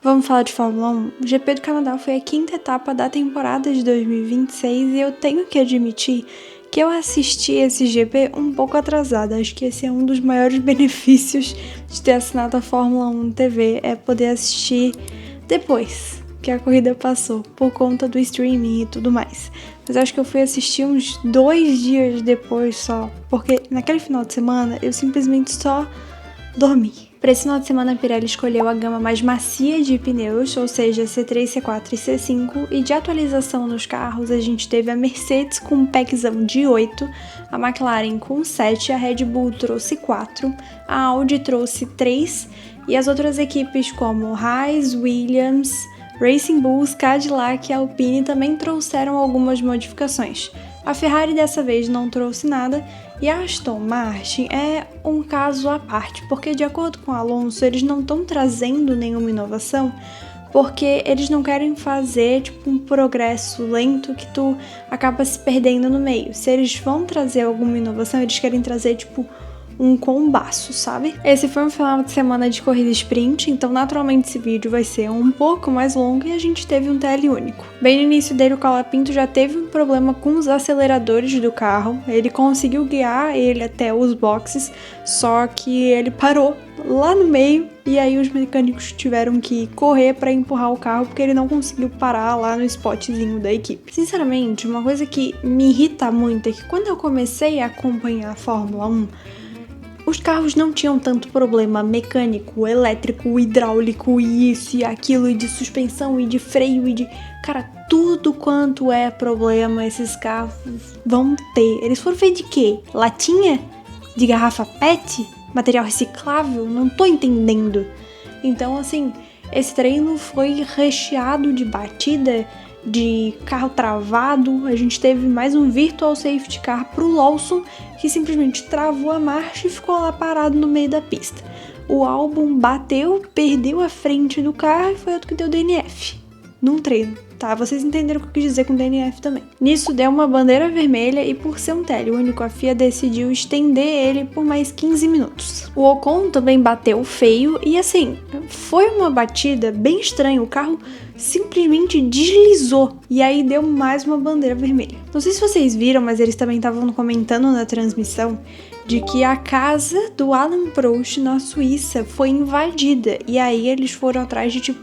Vamos falar de Fórmula 1? O GP do Canadá foi a 5ª etapa da temporada de 2026 e eu tenho que admitir que eu assisti esse GP um pouco atrasada. Acho que esse é um dos maiores benefícios de ter assinado a Fórmula 1 TV, é poder assistir depois que a corrida passou, por conta do streaming e tudo mais. Mas acho que eu fui assistir uns 2 dias depois só, porque naquele final de semana eu simplesmente só dormi. Para esse final de semana, a Pirelli escolheu a gama mais macia de pneus, ou seja, C3, C4 e C5, e de atualização nos carros a gente teve a Mercedes com um packzão de 8, a McLaren com 7, a Red Bull trouxe 4, a Audi trouxe 3, e as outras equipes como Haas, Williams, Racing Bulls, Cadillac e Alpine também trouxeram algumas modificações. A Ferrari dessa vez não trouxe nada, e a Aston Martin é um caso à parte, porque de acordo com o Alonso, eles não estão trazendo nenhuma inovação, porque eles não querem fazer um progresso lento que tu acaba se perdendo no meio. Se eles vão trazer alguma inovação, eles querem trazer um combaço, sabe? Esse foi um final de semana de corrida sprint, então naturalmente esse vídeo vai ser um pouco mais longo e a gente teve um TL único. Bem no início dele, o Colapinto já teve um problema com os aceleradores do carro, ele conseguiu guiar ele até os boxes, só que ele parou lá no meio e aí os mecânicos tiveram que correr para empurrar o carro porque ele não conseguiu parar lá no spotzinho da equipe. Sinceramente, uma coisa que me irrita muito é que quando eu comecei a acompanhar a Fórmula 1, os carros não tinham tanto problema mecânico, elétrico, hidráulico e isso e aquilo, e de suspensão e de freio e de... Cara, tudo quanto é problema esses carros vão ter. Eles foram feitos de quê? Latinha? De garrafa PET? Material reciclável? Não tô entendendo. Então, assim, esse treino foi recheado de batida, de carro travado. A gente teve mais um virtual safety car pro Lawson, que simplesmente travou a marcha e ficou lá parado no meio da pista. O Albon bateu, perdeu a frente do carro e foi outro que deu DNF num treino, tá? Vocês entenderam o que eu quis dizer com DNF também. Nisso deu uma bandeira vermelha e por ser um TL único, a FIA decidiu estender ele por mais 15 minutos. O Ocon também bateu feio e assim, foi uma batida bem estranha, o carro simplesmente deslizou e aí deu mais uma bandeira vermelha. Não sei se vocês viram, mas eles também estavam comentando na transmissão de que a casa do Alain Prost na Suíça foi invadida e aí eles foram atrás de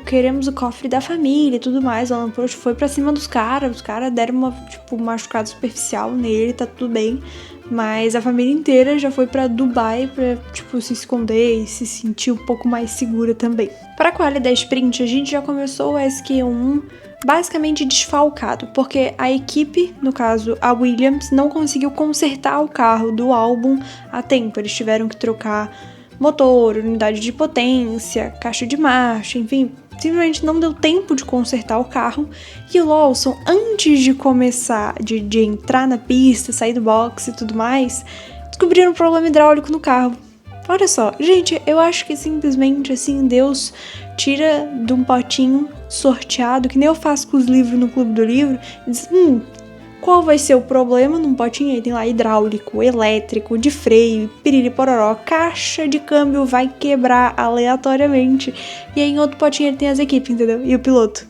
queremos o cofre da família e tudo mais. O Alain Prost foi pra cima dos caras, os caras deram uma, machucada superficial nele, tá tudo bem, mas a família inteira já foi pra Dubai pra, se esconder e se sentir um pouco mais segura também. Pra quali da sprint, a gente já começou o SQ1 basicamente desfalcado, porque a equipe, no caso a Williams, não conseguiu consertar o carro do Albon a tempo. Eles tiveram que trocar motor, unidade de potência, caixa de marcha, enfim, simplesmente não deu tempo de consertar o carro. E o Lawson, antes de começar, de entrar na pista, sair do box e tudo mais, descobriram um problema hidráulico no carro. Olha só, gente, eu acho que simplesmente assim, Deus tira de um potinho sorteado, que nem eu faço com os livros no Clube do Livro, e diz, qual vai ser o problema? Num potinho aí tem lá hidráulico, elétrico, de freio, piriri pororó, caixa de câmbio vai quebrar aleatoriamente. E aí em outro potinho ele tem as equipes, entendeu? E o piloto.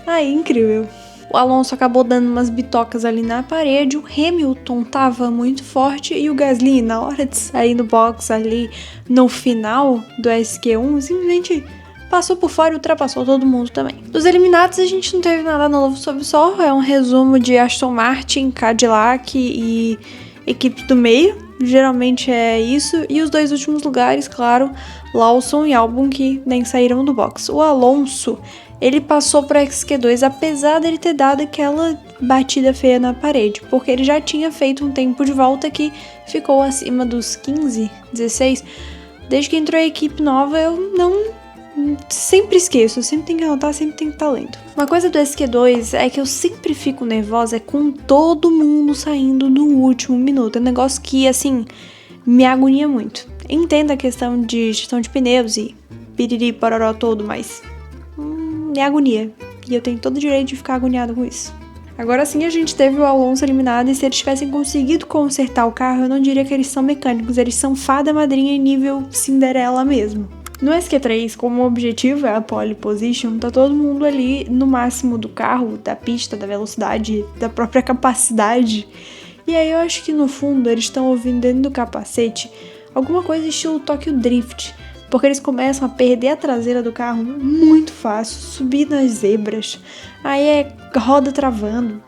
Aí, incrível. O Alonso acabou dando umas bitocas ali na parede, o Hamilton tava muito forte e o Gasly, na hora de sair do box ali no final do SQ1, simplesmente passou por fora e ultrapassou todo mundo também. Dos eliminados, a gente não teve nada novo sobre o sol. É um resumo de Aston Martin, Cadillac e equipes do meio. Geralmente é isso. E os 2 últimos lugares, claro, Lawson e Albon, que nem saíram do box. O Alonso, ele passou para XQ2, apesar dele ter dado aquela batida feia na parede, porque ele já tinha feito um tempo de volta que ficou acima dos 15, 16. Desde que entrou a equipe nova, eu não... sempre esqueço, sempre tem que anotar, sempre tem que estar lendo. Uma coisa do SQ2 é que eu sempre fico nervosa com todo mundo saindo no último minuto. É um negócio que, assim, me agonia muito. Entendo a questão de gestão de pneus e piriri pororó todo, mas me agonia. E eu tenho todo o direito de ficar agoniada com isso. Agora sim, a gente teve o Alonso eliminado e se eles tivessem conseguido consertar o carro, eu não diria que eles são mecânicos, eles são fada madrinha em nível Cinderela mesmo. No SQ3, como o objetivo é a pole position, tá todo mundo ali no máximo do carro, da pista, da velocidade, da própria capacidade. E aí eu acho que no fundo eles estão ouvindo dentro do capacete alguma coisa estilo Tokyo Drift, porque eles começam a perder a traseira do carro muito fácil, subir nas zebras, aí é roda travando,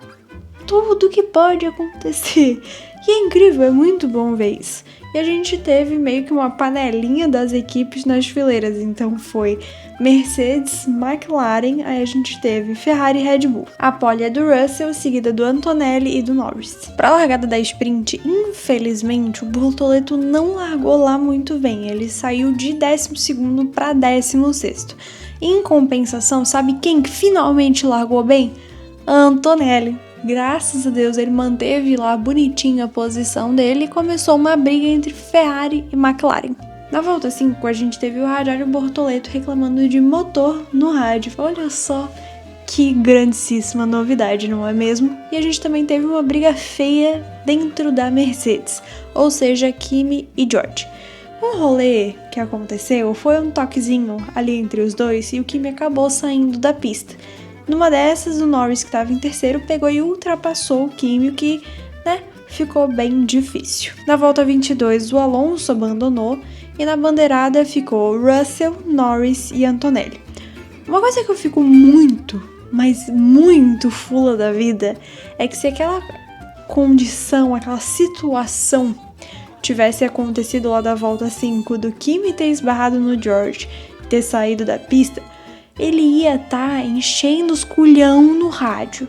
tudo que pode acontecer. E é incrível, é muito bom ver isso. E a gente teve meio que uma panelinha das equipes nas fileiras, então foi Mercedes, McLaren, aí a gente teve Ferrari e Red Bull. A pole é do Russell, seguida do Antonelli e do Norris. Para a largada da sprint, infelizmente, o Bortoleto não largou lá muito bem, ele saiu de 12º para 16º. Em compensação, sabe quem que finalmente largou bem? Antonelli. Graças a Deus ele manteve lá bonitinho a posição dele e começou uma briga entre Ferrari e McLaren. Na volta 5 a gente teve o Radiário Bortoleto reclamando de motor no rádio. Olha só que grandíssima novidade, não é mesmo? E a gente também teve uma briga feia dentro da Mercedes, ou seja, Kimi e George. Um rolê que aconteceu foi um toquezinho ali entre os dois e o Kimi acabou saindo da pista. Numa dessas, o Norris, que estava em terceiro, pegou e ultrapassou o Kimi, o que, ficou bem difícil. Na volta 22, o Alonso abandonou e na bandeirada ficou Russell, Norris e Antonelli. Uma coisa que eu fico muito, mas muito fula da vida é que se aquela condição, aquela situação tivesse acontecido lá da volta 5 do Kimi ter esbarrado no George e ter saído da pista, ele ia estar enchendo os culhão no rádio.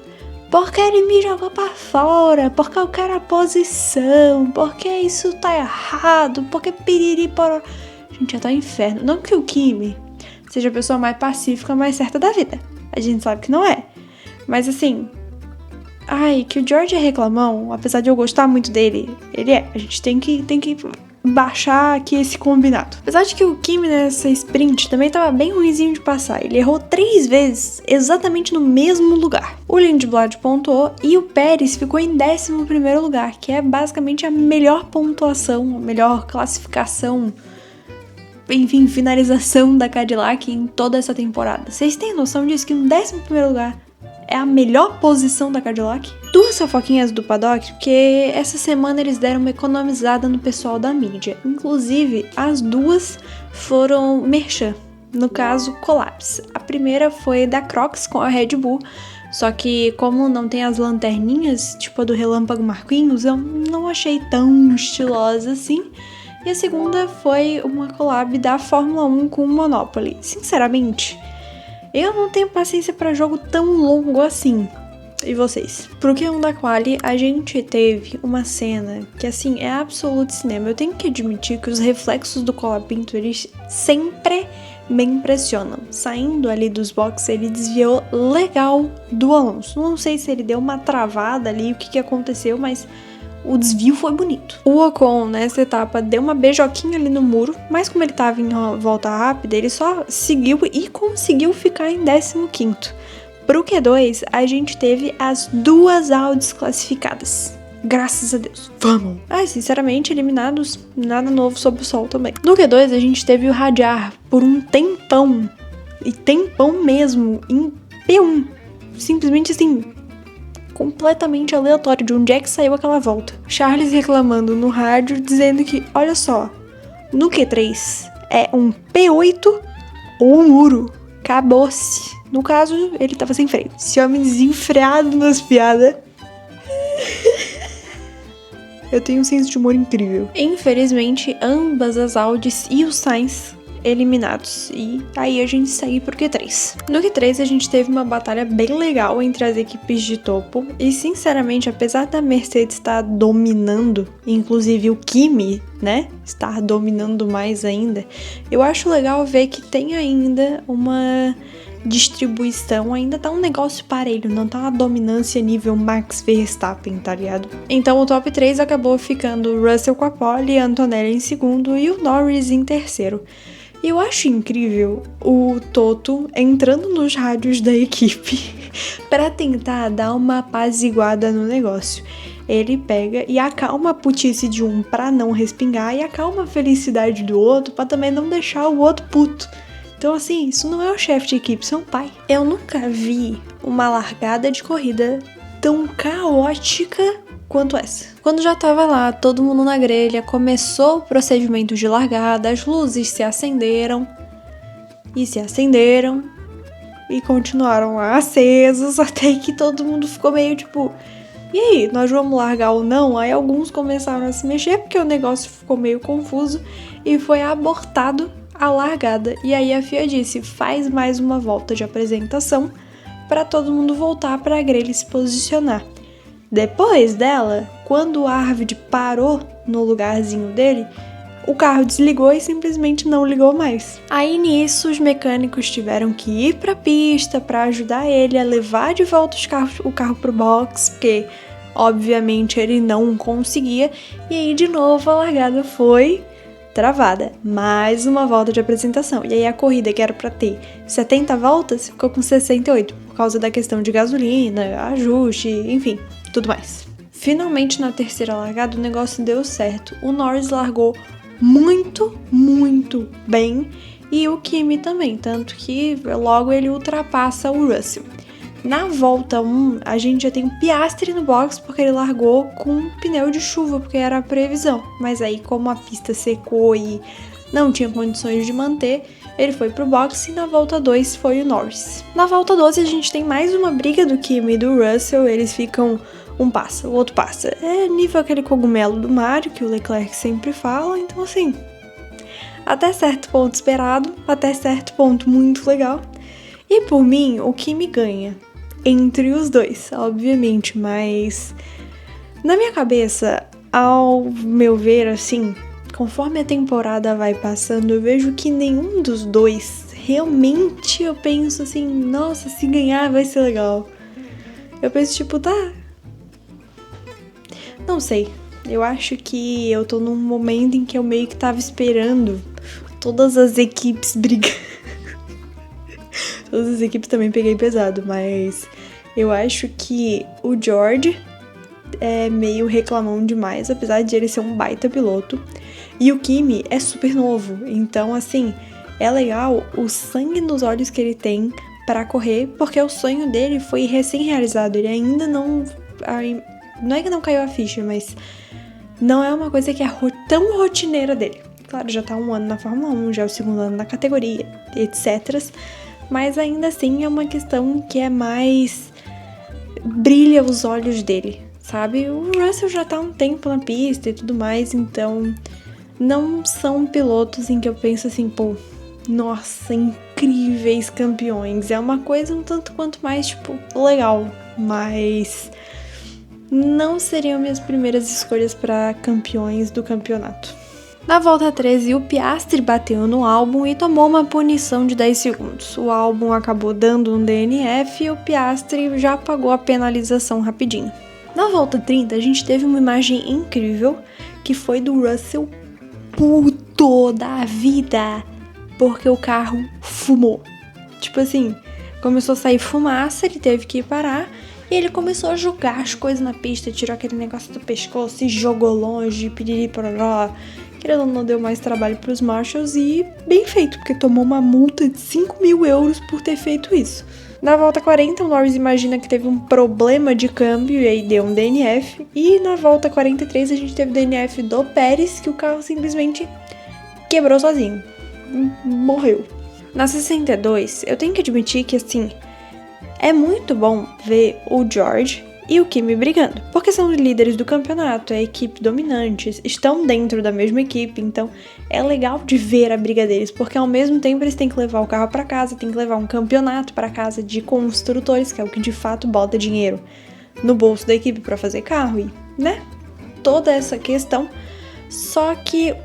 Porque ele me jogou pra fora, porque eu quero a posição, porque isso tá errado, porque piriri poró. Gente, já tá um inferno. Não que o Kimi seja a pessoa mais pacífica, mais certa da vida. A gente sabe que não é. Mas assim, que o George é reclamão, apesar de eu gostar muito dele, ele é. A gente tem que baixar aqui esse combinado. Apesar de que o Kimi nessa sprint também tava bem ruinzinho de passar. Ele errou 3 vezes, exatamente no mesmo lugar. O Lindblad pontuou e o Pérez ficou em 11º lugar, que é basicamente a melhor pontuação, a melhor classificação, enfim, finalização da Cadillac em toda essa temporada. Vocês têm noção disso? Que no 11º lugar é a melhor posição da Cadillac? 2 fofoquinhas do paddock, porque essa semana eles deram uma economizada no pessoal da mídia. Inclusive, as 2 foram merchan, no caso, collabs. A primeira foi da Crocs com a Red Bull, só que como não tem as lanterninhas, tipo a do Relâmpago Marquinhos, eu não achei tão estilosa assim. E a segunda foi uma collab da Fórmula 1 com o Monopoly. Sinceramente, eu não tenho paciência para jogo tão longo assim. E vocês? Pro Q1 da Quali, a gente teve uma cena que, assim, é absoluto cinema. Eu tenho que admitir que os reflexos do Colapinto, eles sempre me impressionam. Saindo ali dos boxes, ele desviou legal do Alonso. Não sei se ele deu uma travada ali, o que aconteceu, mas o desvio foi bonito. O Ocon, nessa etapa, deu uma beijoquinha ali no muro, mas como ele tava em volta rápida, ele só seguiu e conseguiu ficar em 15º. Pro Q2, a gente teve as 2 Audis classificadas. Graças a Deus. Vamos! Sinceramente, eliminados, nada novo sob o sol também. No Q2, a gente teve o Radiar por um tempão, e tempão mesmo, em P1. Simplesmente assim, completamente aleatório de onde é que saiu aquela volta. Charles reclamando no rádio, dizendo que, olha só, no Q3 é um P8 ou um muro. Acabou-se. No caso, ele tava sem freio. Esse homem desenfreado nas piadas. Eu tenho um senso de humor incrível. Infelizmente, ambas as Audis e o Sainz eliminados. E aí a gente segue pro Q3. No Q3 a gente teve uma batalha bem legal entre as equipes de topo. E sinceramente, apesar da Mercedes estar dominando, inclusive o Kimi, estar dominando mais ainda, eu acho legal ver que tem ainda uma distribuição, ainda tá um negócio parelho, não tá uma dominância nível Max Verstappen, tá ligado? Então o top 3 acabou ficando Russell com a pole, Antonelli em segundo e o Norris em terceiro. E eu acho incrível o Toto entrando nos rádios da equipe para tentar dar uma apaziguada no negócio. ele pega e acalma a putice de um pra não respingar e acalma a felicidade do outro pra também não deixar o outro puto. Então, assim, isso não é o chefe de equipe, isso é um pai. Eu nunca vi uma largada de corrida tão caótica quanto essa. Quando já tava lá, todo mundo na grelha, começou o procedimento de largada, as luzes se acenderam e continuaram lá acesos até que todo mundo ficou meio tipo, e aí, nós vamos largar ou não? Aí alguns começaram a se mexer porque o negócio ficou meio confuso e foi abortado a largada. E aí a FIA disse, faz mais uma volta de apresentação para todo mundo voltar para a grelha e se posicionar. Depois dela, quando o Arvid parou no lugarzinho dele, o carro desligou e simplesmente não ligou mais. Aí nisso os mecânicos tiveram que ir pra pista para ajudar ele a levar de volta o carro pro box, porque obviamente ele não conseguia. E aí de novo a largada foi travada. Mais uma volta de apresentação. E aí a corrida que era pra ter 70 voltas ficou com 68, por causa da questão de gasolina, ajuste, enfim, tudo mais. Finalmente na terceira largada o negócio deu certo. O Norris largou muito, muito bem e o Kimi também, tanto que logo ele ultrapassa o Russell. Na volta 1, a gente já tem um Piastri no box porque ele largou com um pneu de chuva, porque era a previsão. Mas aí, como a pista secou e não tinha condições de manter, ele foi pro box e na volta 2 foi o Norris. Na volta 12 a gente tem mais uma briga do Kimi e do Russell, eles ficam um passa, o outro passa. É nível aquele cogumelo do Mario que o Leclerc sempre fala, então assim, até certo ponto esperado, até certo ponto muito legal. E por mim, o Kimi ganha entre os dois, obviamente, mas na minha cabeça, ao meu ver, assim, conforme a temporada vai passando, eu vejo que nenhum dos dois realmente eu penso assim, nossa, se ganhar vai ser legal. Eu penso tipo, tá, não sei, eu acho que eu tô num momento em que eu meio que tava esperando todas as equipes brigando. Todas as equipes também peguei pesado, mas eu acho que o George é meio reclamão demais, apesar de ele ser um baita piloto. E o Kimi é super novo, então assim, é legal o sangue nos olhos que ele tem pra correr, porque o sonho dele foi recém-realizado, ele ainda não é que não caiu a ficha, mas não é uma coisa que é tão rotineira dele. Claro, já tá 1 ano na Fórmula 1, já é o 2º ano na categoria, etc. Mas ainda assim é uma questão que é mais... brilha os olhos dele, sabe? O Russell já tá há um tempo na pista e tudo mais, então não são pilotos em que eu penso assim, pô, nossa, incríveis campeões. É uma coisa um tanto quanto mais, tipo, legal, mas não seriam minhas primeiras escolhas para campeões do campeonato. Na volta 13, o Piastri bateu no Albon e tomou uma punição de 10 segundos. O Albon acabou dando um DNF e o Piastri já pagou a penalização rapidinho. Na volta 30, a gente teve uma imagem incrível, que foi do Russell puto da vida, porque o carro fumou. Tipo assim, começou a sair fumaça, ele teve que parar, e ele começou a jogar as coisas na pista, tirou aquele negócio do pescoço e jogou longe, piriri pororó. Ele não deu mais trabalho para os marshals e bem feito, porque tomou uma multa de 5.000 euros por ter feito isso. Na volta 40, o Norris imagina que teve um problema de câmbio e aí deu um DNF. E na volta 43, a gente teve o DNF do Pérez, que o carro simplesmente quebrou sozinho. Morreu. Na 62, eu tenho que admitir que, assim, é muito bom ver o George e o Kimi brigando, porque são os líderes do campeonato, é a equipe dominante, estão dentro da mesma equipe, então é legal de ver a briga deles, porque ao mesmo tempo eles têm que levar o carro para casa, têm que levar um campeonato para casa de construtores, que é o que de fato bota dinheiro no bolso da equipe para fazer carro e, né, toda essa questão. Só que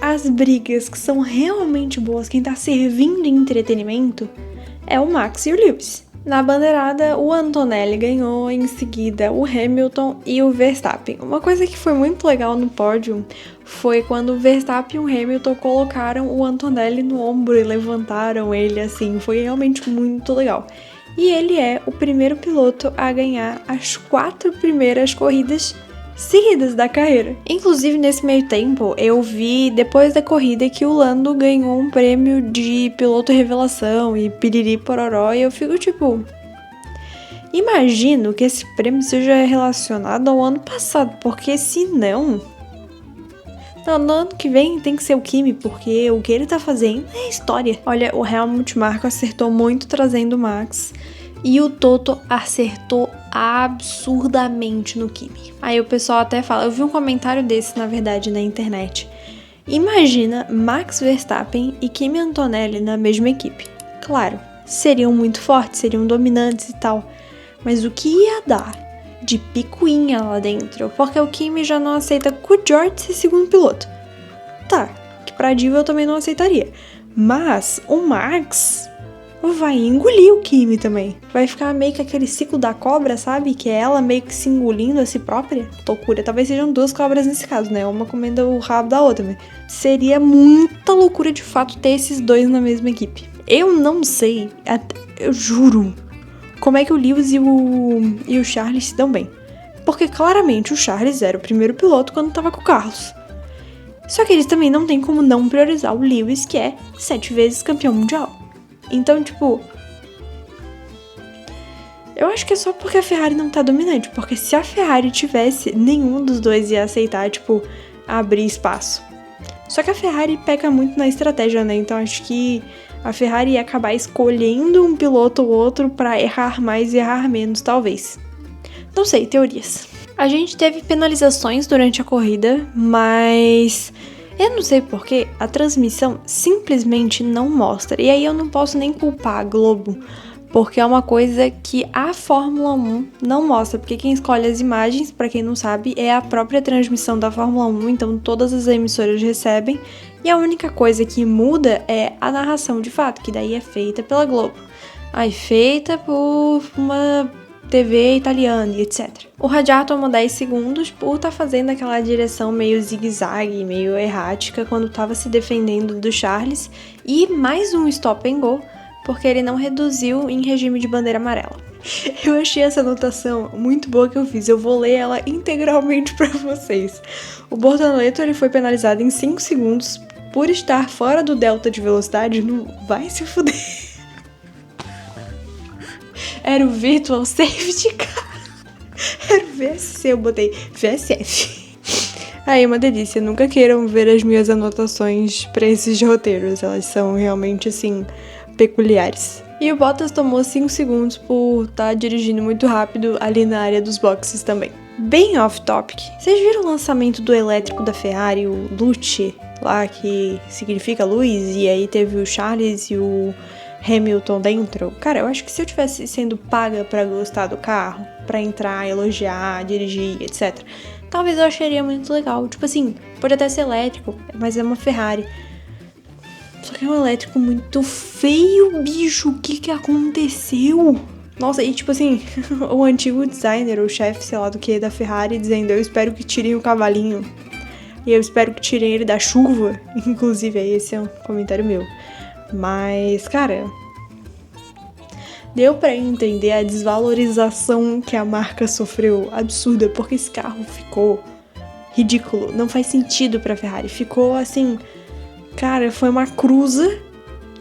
as brigas que são realmente boas, quem tá servindo de entretenimento é o Max e o Lewis. Na bandeirada, o Antonelli ganhou, em seguida o Hamilton e o Verstappen. Uma coisa que foi muito legal no pódio foi quando o Verstappen e o Hamilton colocaram o Antonelli no ombro e levantaram ele, assim, foi realmente muito legal. E ele é o primeiro piloto a ganhar as 4 primeiras corridas seguidas da carreira. Inclusive, nesse meio tempo, eu vi, depois da corrida, que o Lando ganhou um prêmio de piloto revelação e piriri pororó, e eu fico tipo... Imagino que esse prêmio seja relacionado ao ano passado, porque se não... No ano que vem tem que ser o Kimi, porque o que ele tá fazendo é história. Olha, o Helmut Marko acertou muito trazendo o Max, e o Toto acertou absurdamente no Kimi. Aí o pessoal até fala, eu vi um comentário desse, na verdade, na internet. Imagina Max Verstappen e Kimi Antonelli na mesma equipe. Claro, seriam muito fortes, seriam dominantes e tal, mas o que ia dar de picuinha lá dentro? Porque o Kimi já não aceita que o George ser segundo piloto. Tá, que pra diva eu também não aceitaria. Mas o Max vai engolir o Kimi também. Vai ficar meio que aquele ciclo da cobra, sabe? Que é ela meio que se engolindo a si própria. Loucura. Talvez sejam duas cobras nesse caso, né? Uma comendo o rabo da outra. Mas seria muita loucura de fato ter esses dois na mesma equipe. Eu não sei, eu juro, como é que o Lewis e o Charles se dão bem. Porque claramente o Charles era o primeiro piloto quando tava com o Carlos. Só que eles também não tem como não priorizar o Lewis, que é 7 vezes campeão mundial. Então, tipo... Eu acho que é só porque a Ferrari não tá dominante. Porque se a Ferrari tivesse, nenhum dos dois ia aceitar, tipo, abrir espaço. Só que a Ferrari peca muito na estratégia, né? Então acho que a Ferrari ia acabar escolhendo um piloto ou outro pra errar mais e errar menos, talvez. Não sei, teorias. A gente teve penalizações durante a corrida, mas... eu não sei porquê, a transmissão simplesmente não mostra. E aí eu não posso nem culpar a Globo, porque é uma coisa que a Fórmula 1 não mostra. Porque quem escolhe as imagens, pra quem não sabe, é a própria transmissão da Fórmula 1. Então todas as emissoras recebem. E a única coisa que muda é a narração de fato, que daí é feita pela Globo. Aí feita por uma TV italiana e etc. O radial tomou 10 segundos por estar fazendo aquela direção meio zigue-zague, meio errática, quando estava se defendendo do Charles. E mais um stop and go, porque ele não reduziu em regime de bandeira amarela. Eu achei essa anotação muito boa que eu fiz. Eu vou ler ela integralmente para vocês. O Bortoleto ele foi penalizado em 5 segundos por estar fora do delta de velocidade. Não vai se fuder. Era o Virtual Safety Car. Era o VSC, eu botei VSF. Aí, uma delícia. Nunca queiram ver as minhas anotações pra esses roteiros. Elas são realmente, assim, peculiares. E o Bottas tomou 5 segundos por estar dirigindo muito rápido ali na área dos boxes também. Bem off-topic. Vocês viram o lançamento do elétrico da Ferrari, o Luce, lá que significa luz, e aí teve o Charles e o Hamilton dentro? Cara, eu acho que se eu tivesse sendo paga pra gostar do carro, pra entrar, elogiar, dirigir, etc., talvez eu acharia muito legal. Tipo assim, pode até ser elétrico, mas é uma Ferrari. Só que é um elétrico muito feio, bicho. O que aconteceu? Nossa, e tipo assim, o antigo designer, o chefe, sei lá do que, da Ferrari, dizendo: eu espero que tirem o cavalinho. E eu espero que tirem ele da chuva. Inclusive, esse é um comentário meu. Mas, cara, deu pra entender a desvalorização que a marca sofreu. Absurda, porque esse carro ficou ridículo. Não faz sentido pra Ferrari. Ficou assim, cara, foi uma cruza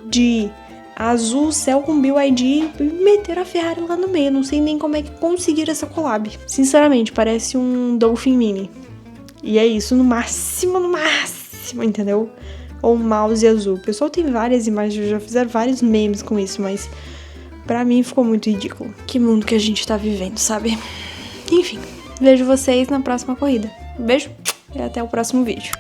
de azul, céu com BYD e meteram a Ferrari lá no meio. Não sei nem como é que conseguiram essa collab. Sinceramente, parece um Dolphin Mini. E é isso, no máximo, entendeu? Ou um mouse azul. O pessoal tem várias imagens, já fizeram vários memes com isso, mas pra mim ficou muito ridículo. Que mundo que a gente tá vivendo, sabe? Enfim, vejo vocês na próxima corrida. Um beijo e até o próximo vídeo.